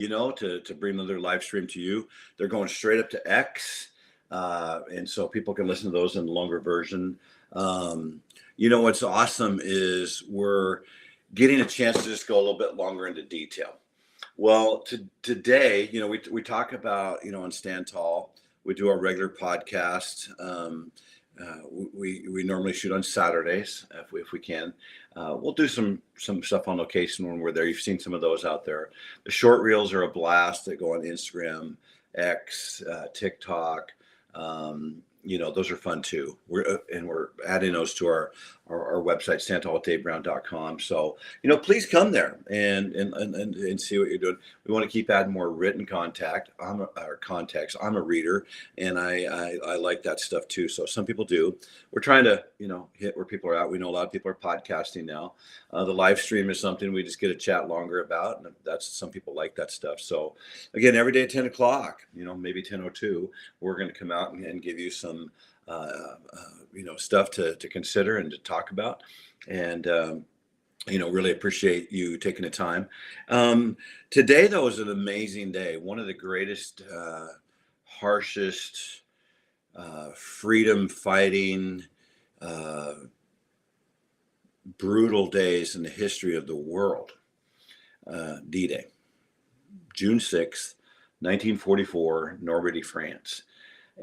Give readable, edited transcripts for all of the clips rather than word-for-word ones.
to bring another live stream to you. They're going straight up to X. And so people can listen to those in longer version. What's awesome is we're getting a chance to just go a little bit longer into detail. Well, today, we talk about, on Stand Tall, we do our regular podcast. We normally shoot on Saturdays if we can. We'll do some stuff on location when we're there. You've seen some of those out there. The short reels are a blast. They go on Instagram, X, TikTok. Those are fun too. We're adding those to our website, standtallwithDaveBrown.com. So, please come there and see what you're doing. We want to keep adding more written context. I'm a reader, and I like that stuff too. So some people do. We're trying to, hit where people are at. We know a lot of people are podcasting now. The live stream is something we just get to chat longer about. And some people like that stuff. So again, every day at 10 o'clock, maybe 10:02, we're going to come out and give you some stuff to consider and to talk about. And, really appreciate you taking the time. Today, though, is an amazing day. One of the greatest, harshest, freedom fighting, brutal days in the history of the world. D-Day, June 6th, 1944, Normandy, France.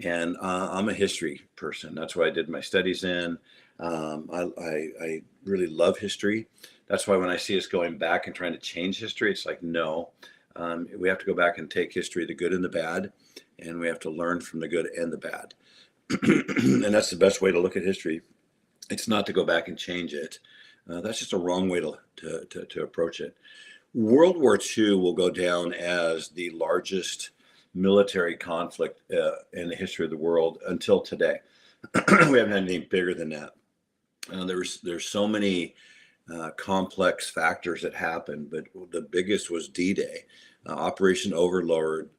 And I'm a history person. That's what I did my studies in. I really love history. That's why when I see us going back and trying to change history, it's like, no, we have to go back and take history, the good and the bad, and we have to learn from the good and the bad. And that's the best way to look at history. It's not to go back and change it. That's just a wrong way to approach it. World War II will go down as the largest military conflict in the history of the world until today. We haven't had anything bigger than that. There's so many complex factors that happened, but the biggest was D-Day. Operation Overlord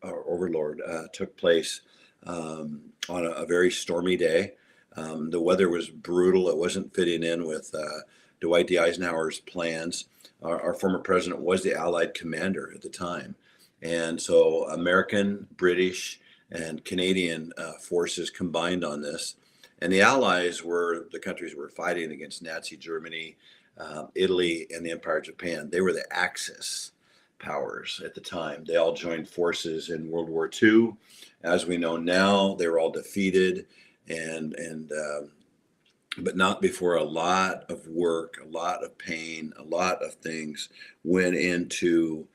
took place on a very stormy day. The weather was brutal. It wasn't fitting in with Dwight D. Eisenhower's plans. Our former president was the Allied commander at the time. And so American, British, and Canadian forces combined on this. And the Allies were the countries were fighting against Nazi Germany, Italy, and the Empire of Japan. They were the Axis powers at the time. They all joined forces in World War II. As we know now, they were all defeated, but not before a lot of work, a lot of pain, a lot of things went into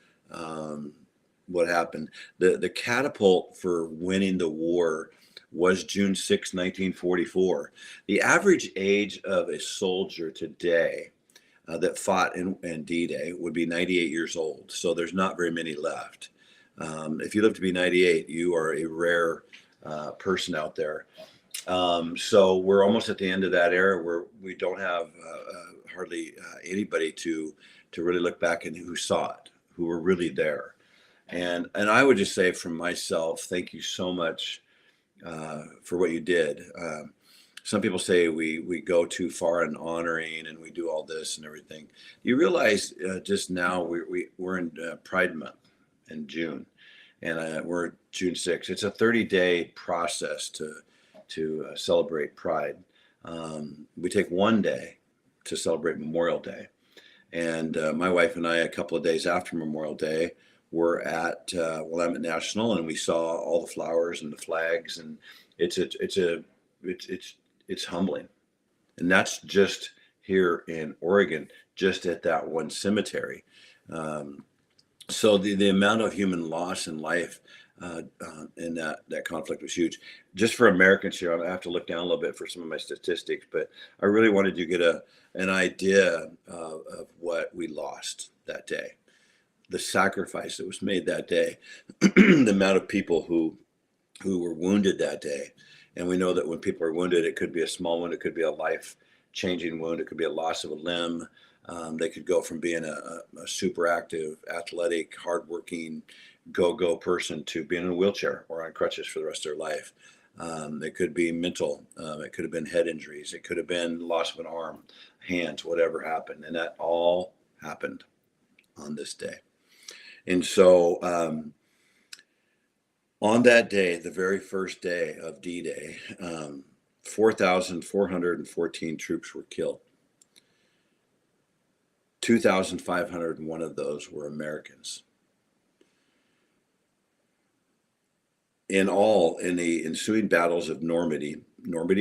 what happened. The catapult for winning the war was June 6, 1944. The average age of a soldier today that fought in D-Day would be 98 years old. So there's not very many left. If you live to be 98, you are a rare person out there. So we're almost at the end of that era where we don't have hardly anybody to really look back and who saw it, who were really there. And I would just say from myself, thank you so much for what you did. Some people say we go too far in honoring and we do all this and everything. You realize just now we're in Pride Month in June, and we're June 6th. It's a 30-day process to celebrate Pride. We take one day to celebrate Memorial Day. And my wife and I, a couple of days after Memorial Day, were at Willamette National, and we saw all the flowers and the flags, and it's humbling. And that's just here in Oregon, just at that one cemetery. So the amount of human loss in life in that conflict was huge. Just for Americans here, I have to look down a little bit for some of my statistics, but I really wanted you to get an idea of what we lost that day, the sacrifice that was made that day, the amount of people who were wounded that day. And we know that when people are wounded, it could be a small wound, it could be a life-changing wound, it could be a loss of a limb. They could go from being a super active, athletic, hardworking, go person to being in a wheelchair or on crutches for the rest of their life. It could be mental. It could have been head injuries. It could have been loss of an arm, hands, whatever happened. And that all happened on this day. And so on that day, the very first day of D-Day, 4,414 troops were killed. 2,501 of those were Americans. In all, in the ensuing battles of Normandy,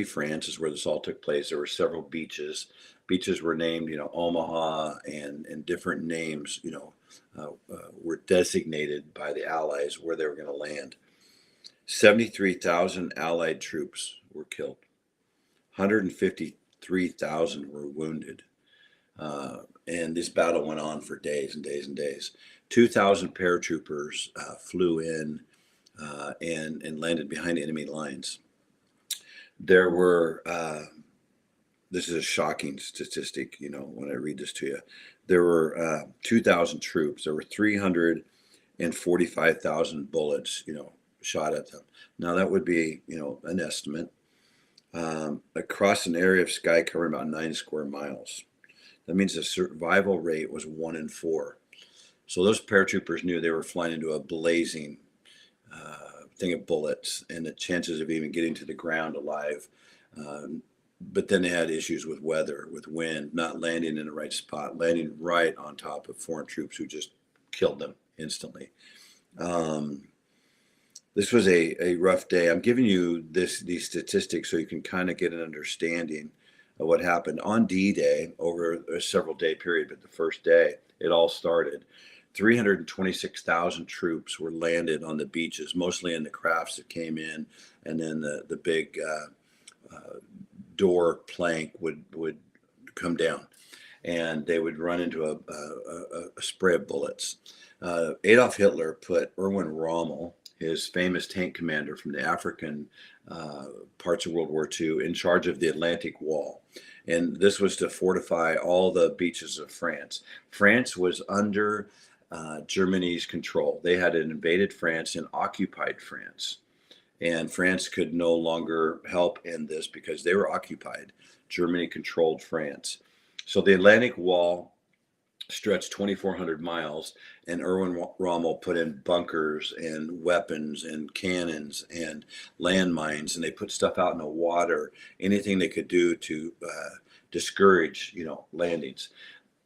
France is where this all took place. There were several beaches. Beaches were named, Omaha, and different names, were designated by the Allies where they were going to land. 73,000 Allied troops were killed. 153,000 were wounded. And this battle went on for days and days and days. 2,000 paratroopers flew in and landed behind enemy lines. There were, this is a shocking statistic, when I read this to you. There were 2,000 troops. There were 345,000 bullets, shot at them. Now that would be, an estimate. Across an area of sky covering about 9 square miles. That means the survival rate was 1 in 4. So those paratroopers knew they were flying into a blazing thing of bullets, and the chances of even getting to the ground alive. But then they had issues with weather, with wind, not landing in the right spot, landing right on top of foreign troops who just killed them instantly. This was a rough day. I'm giving you these statistics so you can kind of get an understanding of what happened on D-Day over a several day period. But the first day, it all started. 326,000 troops were landed on the beaches, mostly in the crafts that came in, and then the big door plank would come down, and they would run into a spray of bullets. Adolf Hitler put Erwin Rommel, his famous tank commander from the African parts of World War II, in charge of the Atlantic Wall. And this was to fortify all the beaches of France. France was under Germany's control. They had invaded France and occupied France. And France could no longer help in this because they were occupied. Germany controlled France. So the Atlantic Wall stretched 2,400 miles, and Erwin Rommel put in bunkers and weapons and cannons and landmines, and they put stuff out in the water, anything they could do to discourage, landings.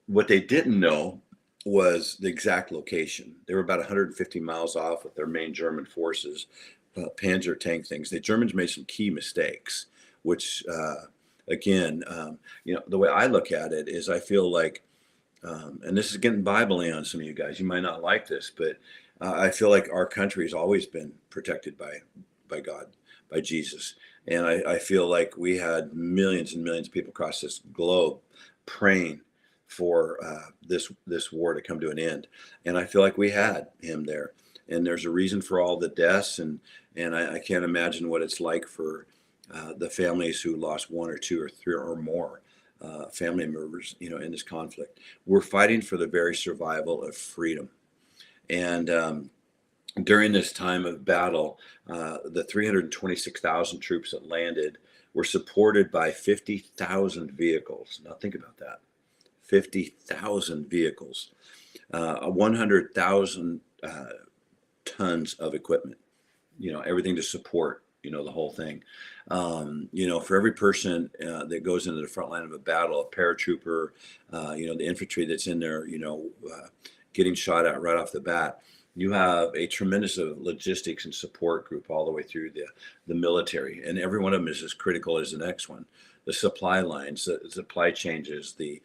What they didn't know was the exact location. They were about 150 miles off with their main German forces, Panzer tank things. The Germans made some key mistakes, which, again, the way I look at it is I feel like, and this is getting Bible-y on some of you guys. You might not like this, but I feel like our country has always been protected by God, by Jesus. And I feel like we had millions and millions of people across this globe praying for this war to come to an end. And I feel like we had him there. And there's a reason for all the deaths. And I can't imagine what it's like for the families who lost 1 or 2 or 3 or more family members, in this conflict. We're fighting for the very survival of freedom. And during this time of battle, the 326,000 troops that landed were supported by 50,000 vehicles. Now think about that. 50,000 vehicles, 100,000 tons of equipment, everything to support, the whole thing. For every person that goes into the front line of a battle, a paratrooper, the infantry that's in there, getting shot at right off the bat, you have a tremendous logistics and support group all the way through the military. And every one of them is as critical as the next one. The supply lines, the supply changes, the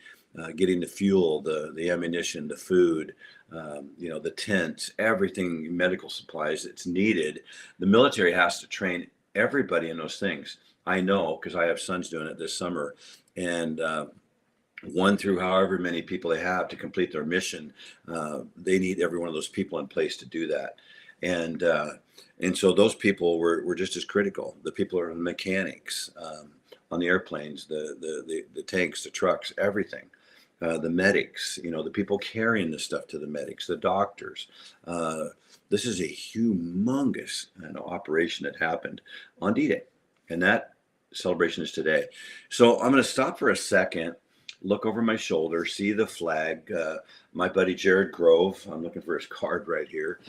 getting the fuel, the ammunition, the food, the tents, everything, medical supplies that's needed. The military has to train everybody in those things. I know because I have sons doing it this summer, and 1 through however many people they have to complete their mission, they need every one of those people in place to do that. And so those people were just as critical. The people are the mechanics on the airplanes, the tanks, the trucks, everything. The medics, the people carrying the stuff to the medics, the doctors. This is a humongous operation that happened on D-Day, and that celebration is today. So I'm going to stop for a second look over my shoulder, see the flag. My buddy Jared Grove, I'm looking for his card right here.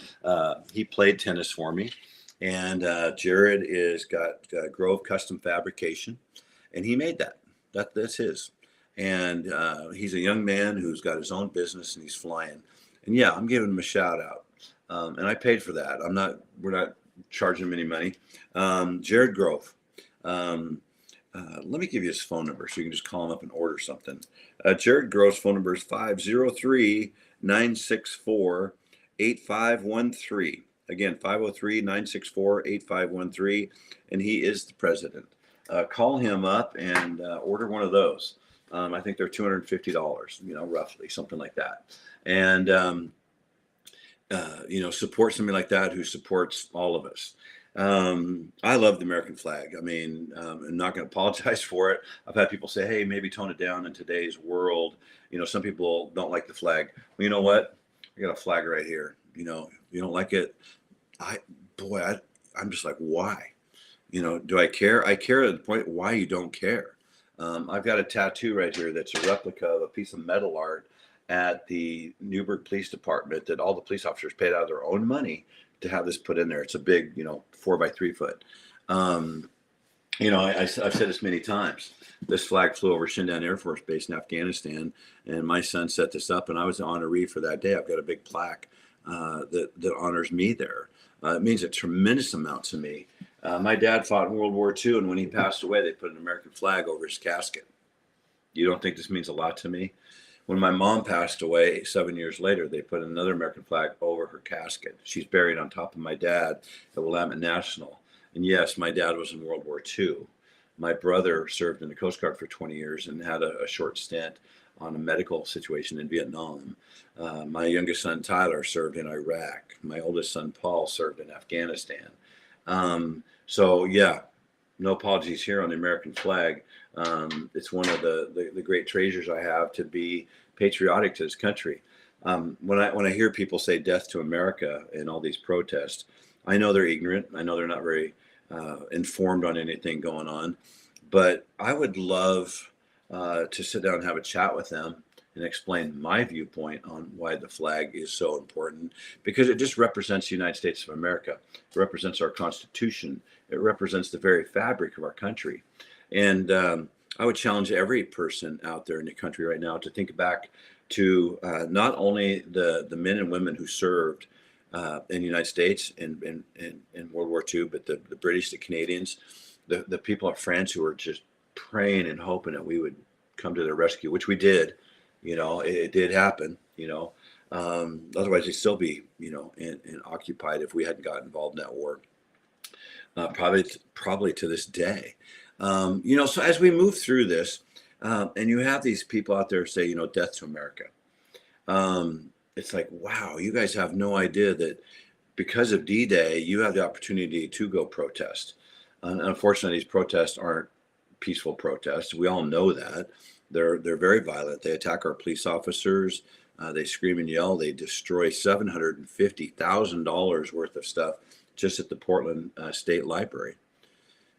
He played tennis for me. And Jared is got Grove Custom Fabrication, and he made that. That's his. And he's a young man who's got his own business, and he's flying. And yeah, I'm giving him a shout out. And I paid for that. We're not charging him any money. Jared Grove. Let me give you his phone number so you can just call him up and order something. Jared Grove's phone number is 503-964-8513. Again, 503-964-8513. And he is the president. Call him up and order one of those. I think they're $250, roughly, something like that. And, support somebody like that who supports all of us. I love the American flag. I mean, I'm not going to apologize for it. I've had people say, hey, maybe tone it down in today's world. Some people don't like the flag. Well, you know what? I got a flag right here. You don't like it. I'm just like, why? Do I care? I care to the point why you don't care. I've got a tattoo right here that's a replica of a piece of metal art at the Newburgh Police Department that all the police officers paid out of their own money to have this put in there. It's a big, 4x3 foot. I've said this many times. This flag flew over Shindan Air Force Base in Afghanistan, and my son set this up, and I was the honoree for that day. I've got a big plaque that honors me there. It means a tremendous amount to me. My dad fought in World War II, and when he passed away, they put an American flag over his casket. You don't think this means a lot to me? When my mom passed away 7 years later, they put another American flag over her casket. She's buried on top of my dad at Willamette National. And yes, my dad was in World War II. My brother served in the Coast Guard for 20 years and had a short stint on a medical situation in Vietnam. My youngest son, Tyler, served in Iraq. My oldest son, Paul, served in Afghanistan. So yeah, no apologies here on the American flag. It's one of the great treasures I have to be patriotic to this country. When I hear people say death to America in all these protests, I know they're ignorant. I know they're not very informed on anything going on, but I would love to sit down and have a chat with them and explain my viewpoint on why the flag is so important, because it just represents the United States of America. It represents our Constitution. It represents the very fabric of our country. And I would challenge every person out there in the country right now to think back to not only the men and women who served in the United States in World War II, but the British, the Canadians, the people of France who were just praying and hoping that we would come to their rescue, which we did. It did happen. Otherwise they'd still be, in occupied if we hadn't got involved in that war. Probably to this day. So as we move through this, and you have these people out there say, death to America. It's like, wow, you guys have no idea that because of D-Day, you have the opportunity to go protest. Unfortunately, these protests aren't peaceful protests. We all know that. They're very violent. They attack our police officers. They scream and yell. They destroy $750,000 worth of stuff just at the Portland State Library.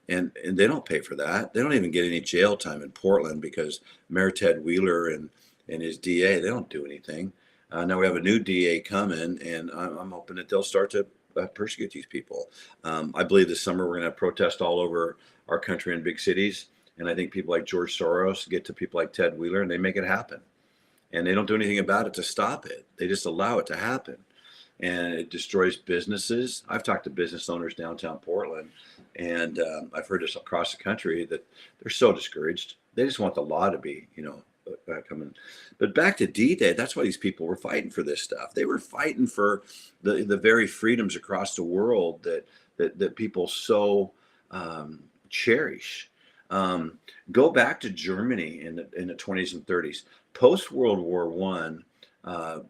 And they don't pay for that. They don't even get any jail time in Portland because Mayor Ted Wheeler and his DA, they don't do anything. Now we have a new DA coming, and I'm hoping that they'll start to persecute these people. I believe this summer we're going to have protests all over our country in big cities. And I think people like George Soros get to people like Ted Wheeler and they make it happen. And they don't do anything about it to stop it. They just allow it to happen. And it destroys businesses. I've talked to business owners downtown Portland, and I've heard this across the country that they're so discouraged. They just want the law to be, coming. But back to D-Day, that's why these people were fighting for this stuff. They were fighting for the very freedoms across the world that people so cherish. Go back to Germany in the 20s and 30s. Post World War I,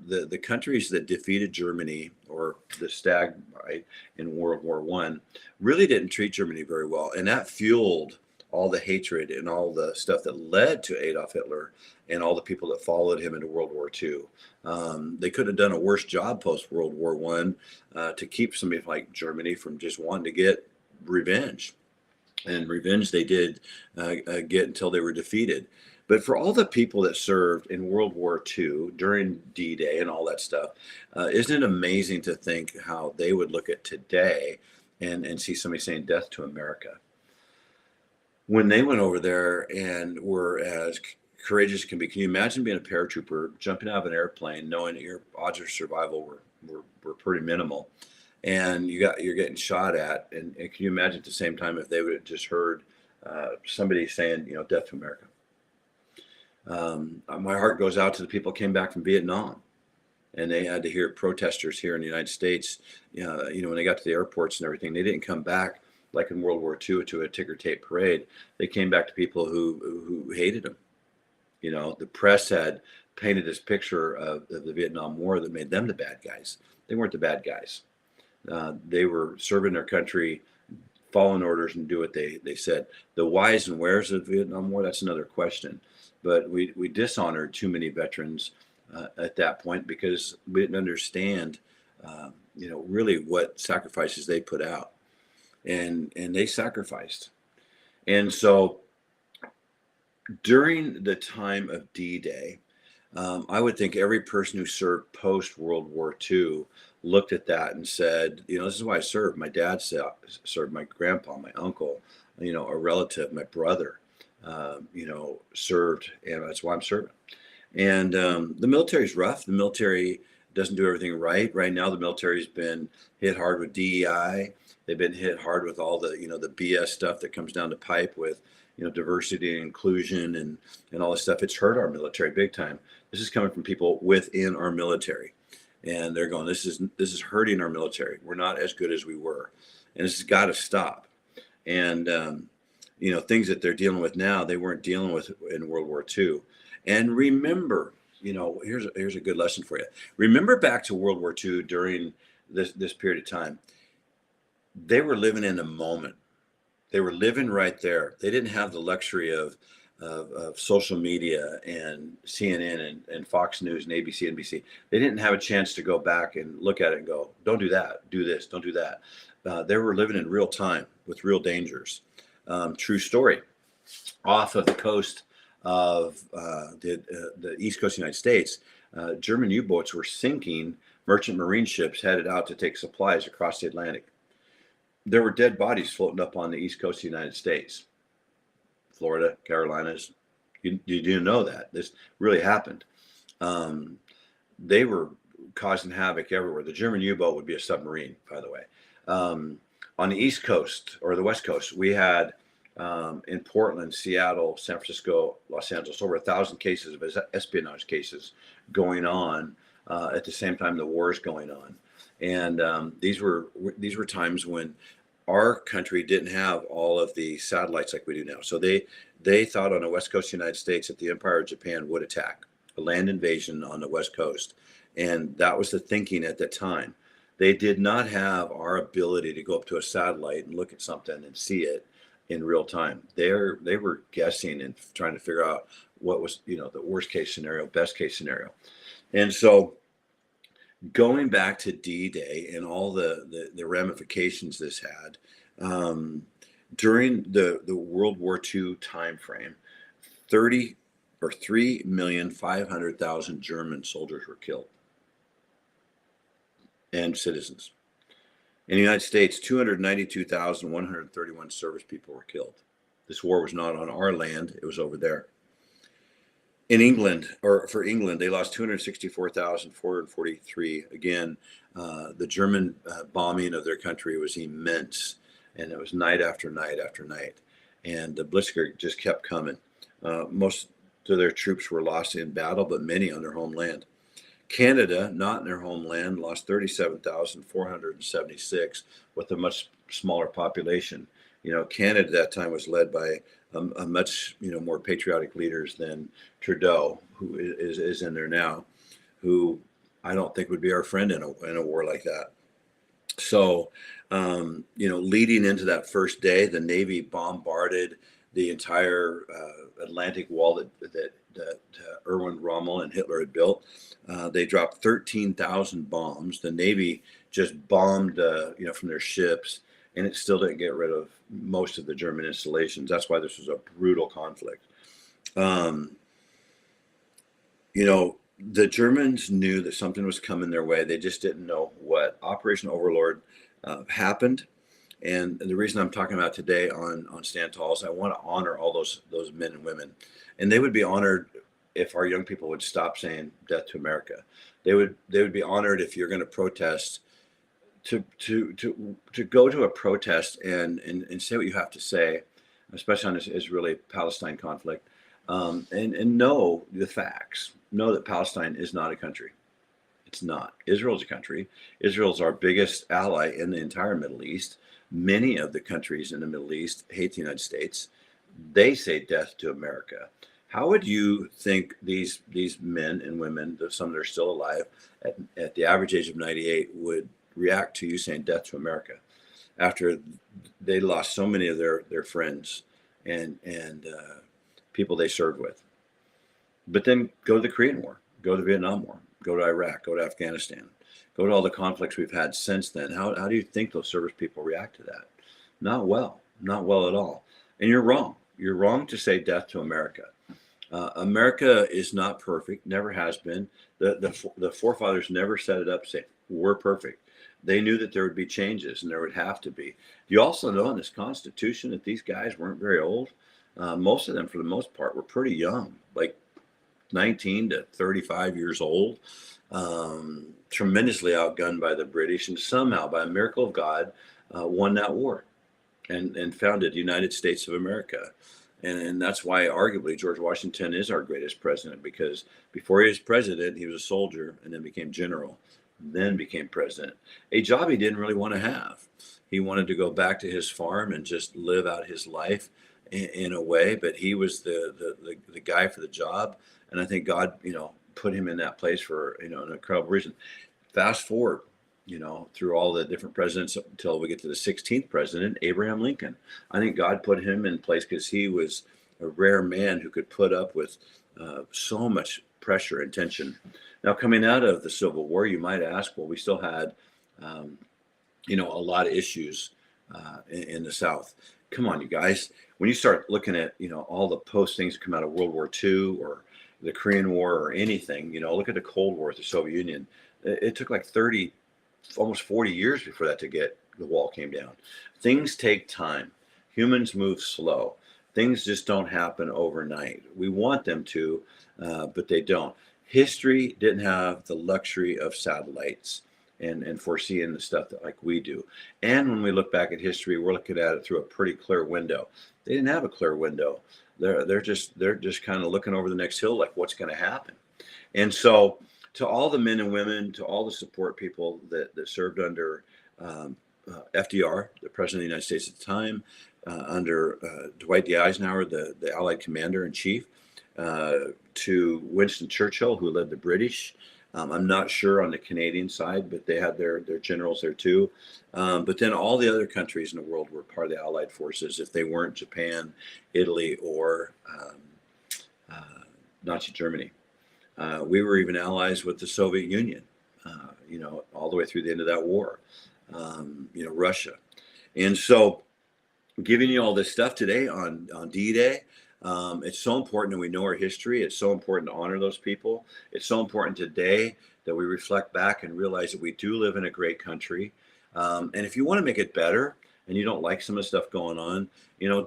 the countries that defeated Germany, or the Stag in World War I, really didn't treat Germany very well. And that fueled all the hatred and all the stuff that led to Adolf Hitler and all the people that followed him into World War II. They could have done a worse job post World War I to keep somebody like Germany from just wanting to get revenge. And revenge they did get until they were defeated. But for all the people that served in World War II during D-Day and all that stuff, isn't it amazing to think how they would look at today and see somebody saying death to America? When they went over there and were as courageous as can be, can you imagine being a paratrooper, jumping out of an airplane, knowing that your odds of survival were pretty minimal, and you're getting shot at, and can you imagine at the same time if they would have just heard somebody saying, death to America? My heart goes out to the people who came back from Vietnam, and they had to hear protesters here in the United States. When they got to the airports and everything, they didn't come back like in World War II to a ticker tape parade. They came back to people who hated them. The press had painted this picture of the Vietnam War that made them the bad guys. They weren't the bad guys. They were serving their country, following orders, and do what they said. The whys and wheres of the Vietnam War, that's another question. But we dishonored too many veterans at that point because we didn't understand, really what sacrifices they put out, and they sacrificed. And so during the time of D-Day, I would think every person who served post World War II looked at that and said, this is why I served. My dad served, my grandpa, my uncle, a relative, my brother, served, and that's why I'm serving. And the military is rough. The military doesn't do everything right. Right now, the military's been hit hard with DEI. They've been hit hard with all the, the BS stuff that comes down the pipe with, diversity and inclusion and all this stuff. It's hurt our military big time. This is coming from people within our military, and they're going, this is hurting our military. We're not as good as we were, and this has got to stop. And things that they're dealing with now, they weren't dealing with in World War II. And remember, here's a good lesson for you. Remember back to World War II during this period of time. They were living in the moment. They were living right there. They didn't have the luxury of social media and CNN and Fox News and ABC, NBC. They didn't have a chance to go back and look at it and go, don't do that, do this, don't do that. They were living in real time with real dangers. True story. Off of the coast of the East Coast of the United States, German U-boats were sinking merchant marine ships headed out to take supplies across the Atlantic. There were dead bodies floating up on the East Coast of the United States, Florida, Carolinas. You didn't know that. This really happened. They were causing havoc everywhere. The German U-boat would be a submarine, by the way. On the East Coast or the West Coast, we had in Portland, Seattle, San Francisco, Los Angeles, over 1,000 cases of espionage cases going on at the same time the war is going on. And these were times when our country didn't have all of the satellites like we do now. So they thought on the West Coast of the United States that the Empire of Japan would attack, a land invasion on the West Coast. And that was the thinking at that time. They did not have our ability to go up to a satellite and look at something and see it in real time. They were guessing and trying to figure out what was, the worst case scenario, best case scenario. And so going back to D-Day and all the ramifications this had, during the World War II timeframe, 3,500,000 German soldiers were killed and citizens. In the United States, 292,131 service people were killed. This war was not on our land, it was over there. In England, or for England, they lost 264,443. Again, the German bombing of their country was immense, and it was night after night after night. And the Blitzkrieg just kept coming. Most of their troops were lost in battle, but many on their homeland. Canada, not in their homeland, lost 37,476 with a much smaller population. Canada at that time was led by a much more patriotic leaders than Trudeau, who is in there now, who I don't think would be our friend in a war like that. So, leading into that first day, the Navy bombarded the entire Atlantic wall that Erwin Rommel and Hitler had built. They dropped 13,000 bombs. The Navy just bombed, from their ships, and it still didn't get rid of most of the German installations. That's why this was a brutal conflict. Um, you know, the Germans knew that something was coming their way. They just didn't know what. Operation Overlord happened. And the reason I'm talking about today on Stand Tall is I want to honor all those men and women, and they would be honored if our young people would stop saying "Death to America." They would be honored if you're going to protest to go to a protest and say what you have to say, especially on this Israeli-Palestine conflict, and know the facts. Know that Palestine is not a country. It's not. Israel's a country. Israel's our biggest ally in the entire Middle East. Many of the countries in the Middle East hate the United States. They say death to America. How would you think these men and women, some that are still alive at the average age of 98, would react to you saying death to America after they lost so many of their friends and people they served with? But then go to the Korean War, go to the Vietnam War, go to Iraq, go to Afghanistan, go to all the conflicts we've had since then. How do you think those service people react to that? Not well, not well at all. And you're wrong. You're wrong to say death to America. America is not perfect, never has been. The forefathers never set it up saying we're perfect. They knew that there would be changes and there would have to be. You also know in this Constitution that these guys weren't very old. Most of them, for the most part, were pretty young, like 19 to 35 years old, tremendously outgunned by the British, and somehow, by a miracle of God, won that war and founded the United States of America. And that's why, arguably, George Washington is our greatest president, because before he was president, he was a soldier and then became general, then became president, a job he didn't really want to have. He wanted to go back to his farm and just live out his life in a way, but he was the guy for the job. And I think God, put him in that place for, an incredible reason. Fast forward, through all the different presidents until we get to the 16th president, Abraham Lincoln. I think God put him in place because he was a rare man who could put up with so much pressure and tension. Now, coming out of the Civil War, you might ask, well, we still had, a lot of issues in the South. Come on, you guys. When you start looking at, all the post things that come out of World War II or the Korean War or anything, look at the Cold War with the Soviet Union. It took like 30, almost 40 years before that to get the wall came down. Things take time. Humans move slow. Things just don't happen overnight. We want them to, but they don't. History didn't have the luxury of satellites and foreseeing the stuff that like we do. And when we look back at history, we're looking at it through a pretty clear window. They didn't have a clear window. They're just kind of looking over the next hill, like what's going to happen. And so, to all the men and women, to all the support people that served under FDR, the President of the United States at the time, under Dwight D. Eisenhower, the Allied Commander in Chief, to Winston Churchill, who led the British. I'm not sure on the Canadian side, but they had their generals there too. But then all the other countries in the world were part of the Allied forces, if they weren't Japan, Italy, or Nazi Germany. We were even allies with the Soviet Union, all the way through the end of that war, Russia. And so giving you all this stuff today on D-Day, it's so important that we know our history. It's so important to honor those people. It's so important today that we reflect back and realize that we do live in a great country. And if you want to make it better and you don't like some of the stuff going on,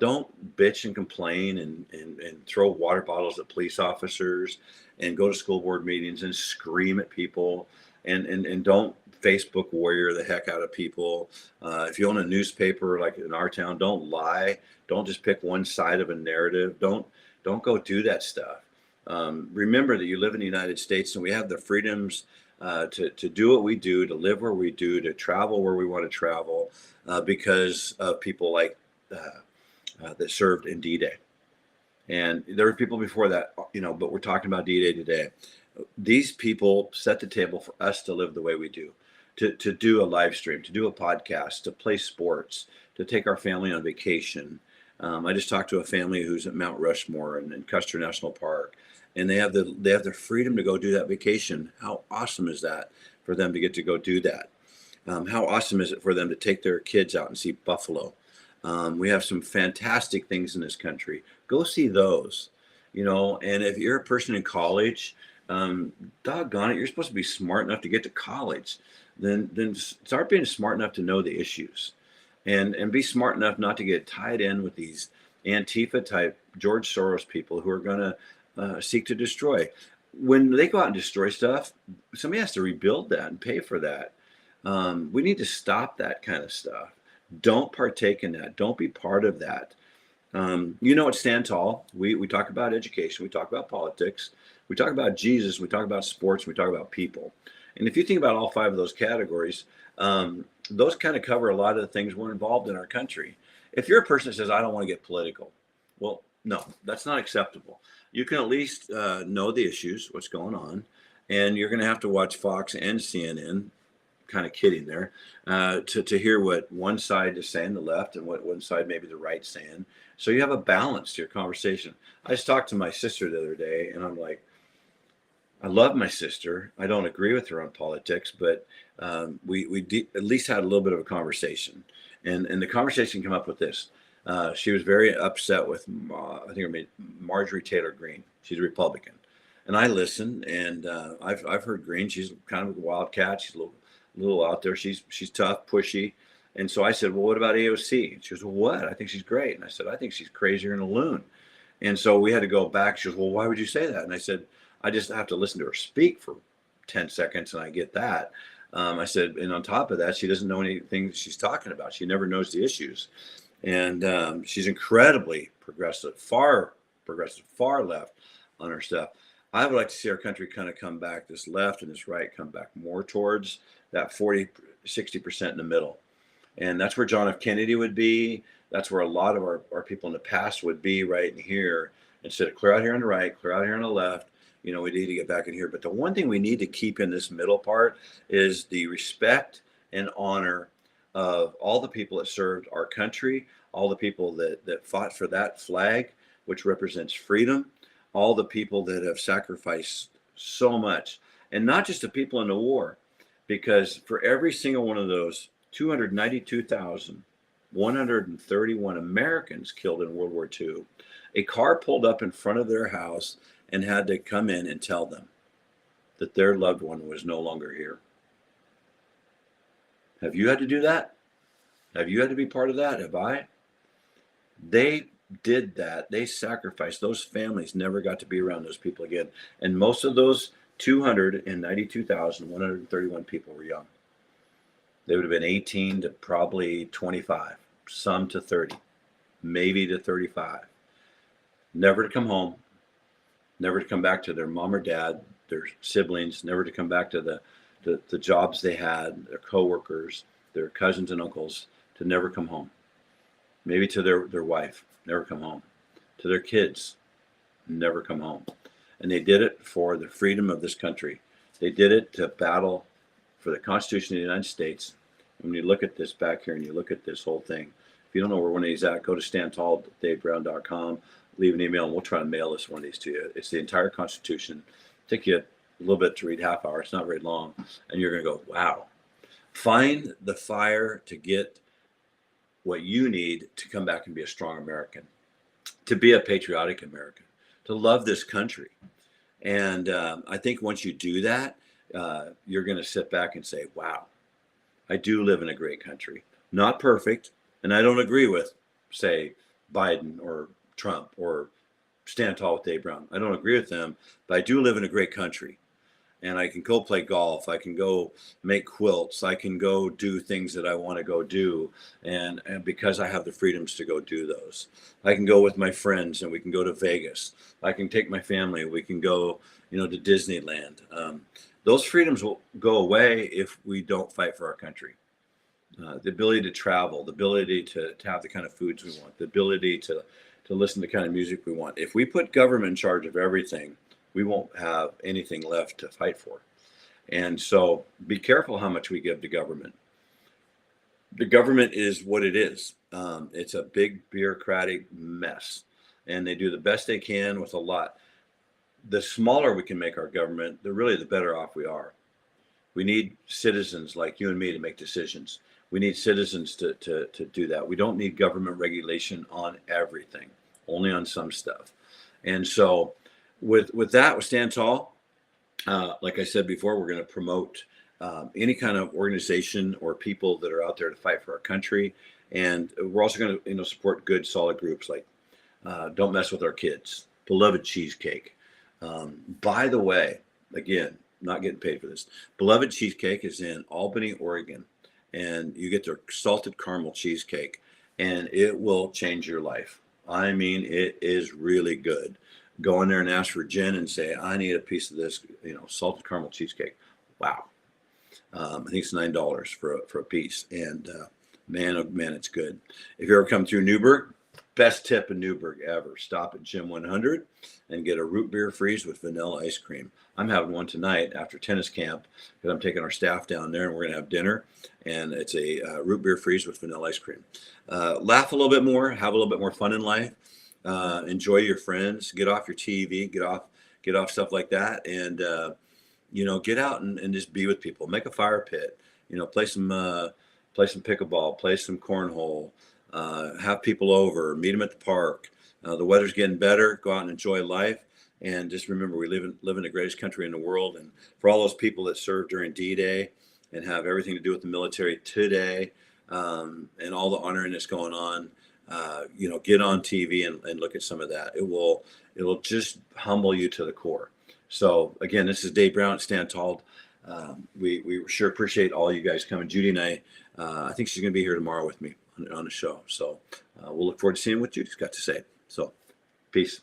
don't bitch and complain and throw water bottles at police officers and go to school board meetings and scream at people and don't Facebook warrior the heck out of people. If you own a newspaper like in our town, don't lie. Don't just pick one side of a narrative. Don't go do that stuff. Remember that you live in the United States and we have the freedoms to do what we do, to live where we do, to travel where we want to travel because of people like that served in D-Day. And there were people before that, but we're talking about D-Day today. These people set the table for us to live the way we do, to do a live stream, to do a podcast, to play sports, to take our family on vacation. I just talked to a family who's at Mount Rushmore and Custer National Park, and they have the freedom to go do that vacation. How awesome is that for them to get to go do that? How awesome is it for them to take their kids out and see buffalo? We have some fantastic things in this country. Go see those. And if you're a person in college, doggone it, you're supposed to be smart enough to get to college. Then start being smart enough to know the issues, and be smart enough not to get tied in with these Antifa type George Soros people who are going to seek to destroy. When they go out and destroy stuff, somebody has to rebuild that and pay for that. We need to stop that kind of stuff. Don't partake in that. Don't be part of that. At Stand Tall, we talk about education, we talk about politics, we talk about Jesus, we talk about sports, we talk about people. And if you think about all five of those categories, those kind of cover a lot of the things we're involved in our country. If you're a person that says, I don't want to get political, well, no, that's not acceptable. You can at least know the issues, what's going on, and you're going to have to watch Fox and CNN, kind of kidding there, to hear what one side is saying, the left, and what one side, maybe the right, saying. So you have a balance to your conversation. I just talked to my sister the other day, and I'm like, I love my sister. I don't agree with her on politics, but we at least had a little bit of a conversation. And the conversation came up with this. She was very upset with, I think her name, Marjorie Taylor Greene. She's a Republican. And I listened, and I've heard Greene. She's kind of a wildcat. She's a little out there. She's tough, pushy. And so I said, well, what about AOC? And she goes, well, what? I think she's great. And I said, I think she's crazier than a loon. And so we had to go back. She goes, well, why would you say that? And I said, I just have to listen to her speak for 10 seconds, and I get that. I said, and on top of that, she doesn't know anything she's talking about. She never knows the issues. And she's incredibly progressive, far left on her stuff. I would like to see our country kind of come back, this left and this right, come back more towards that 40, 60% in the middle. And that's where John F. Kennedy would be. That's where a lot of our people in the past would be, right in here. Instead of clear out here on the right, clear out here on the left, we need to get back in here. But the one thing we need to keep in this middle part is the respect and honor of all the people that served our country, all the people that fought for that flag, which represents freedom, all the people that have sacrificed so much, and not just the people in the war, because for every single one of those 292,131 Americans killed in World War II, a car pulled up in front of their house and had to come in and tell them that their loved one was no longer here. Have you had to do that? Have you had to be part of that? Have I? They did that. They sacrificed. Those families never got to be around those people again. And most of those 292,131 people were young. They would have been 18 to probably 25, some to 30, maybe to 35. Never to come home, never to come back to their mom or dad, their siblings, never to come back to the jobs they had, their coworkers, their cousins and uncles, to never come home. Maybe to their wife, never come home. To their kids, never come home. And they did it for the freedom of this country. They did it to battle for the Constitution of the United States. When you look at this back here and you look at this whole thing, if you don't know where one of these at, go to standtall.davebrown.com, leave an email, and we'll try to mail this one of these to you. It's the entire Constitution. Take you a little bit to read, half hour. It's not very long. And you're going to go, wow. Find the fire to get what you need to come back and be a strong American, to be a patriotic American, to love this country. And I think once you do that, you're going to sit back and say, wow, I do live in a great country. Not perfect. And I don't agree with, say, Biden or Trump or Stand Tall with Dave Brown. I don't agree with them, but I do live in a great country. And I can go play golf. I can go make quilts. I can go do things that I want to go do. And because I have the freedoms to go do those. I can go with my friends and we can go to Vegas. I can take my family. We can go, to Disneyland. Those freedoms will go away if we don't fight for our country. The ability to travel, the ability to have the kind of foods we want, the ability to listen to the kind of music we want. If we put government in charge of everything, we won't have anything left to fight for. And so be careful how much we give to government. The government is what it is. It's a big bureaucratic mess, and they do the best they can with a lot. The smaller we can make our government, the better off we are. We need citizens like you and me to make decisions. We need citizens to do that. We don't need government regulation on everything, only on some stuff. And so with that, with Stand Tall, like I said before, we're going to promote any kind of organization or people that are out there to fight for our country. And we're also going to, support good, solid groups like Don't Mess with Our Kids, Beloved Cheesecake. By the way, again, not getting paid for this. Beloved Cheesecake is in Albany, Oregon, and you get their salted caramel cheesecake, and it will change your life. I mean, it is really good. Go in there and ask for Jen and say, I need a piece of this, salted caramel cheesecake. Wow. I think it's $9 for a piece. And man, oh man, it's good. If you ever come through Newburgh, best tip in Newburgh ever. Stop at Gym 100 and get a root beer freeze with vanilla ice cream. I'm having one tonight after tennis camp because I'm taking our staff down there and we're going to have dinner. And it's a root beer freeze with vanilla ice cream. Laugh a little bit more, have a little bit more fun in life. Enjoy your friends, get off your TV, get off stuff like that. And, get out and just be with people, make a fire pit, play some pickleball, play some cornhole, have people over, meet them at the park. The weather's getting better. Go out and enjoy life. And just remember, we live in the greatest country in the world. And for all those people that served during D-Day and have everything to do with the military today, and all the honoring that's going on, get on TV and look at some of that. It'll just humble you to the core. So again, this is Dave Brown at Stand Tall. We sure appreciate all you guys coming. Judy and I think she's going to be here tomorrow with me on the show. So we'll look forward to seeing what Judy's got to say. So peace.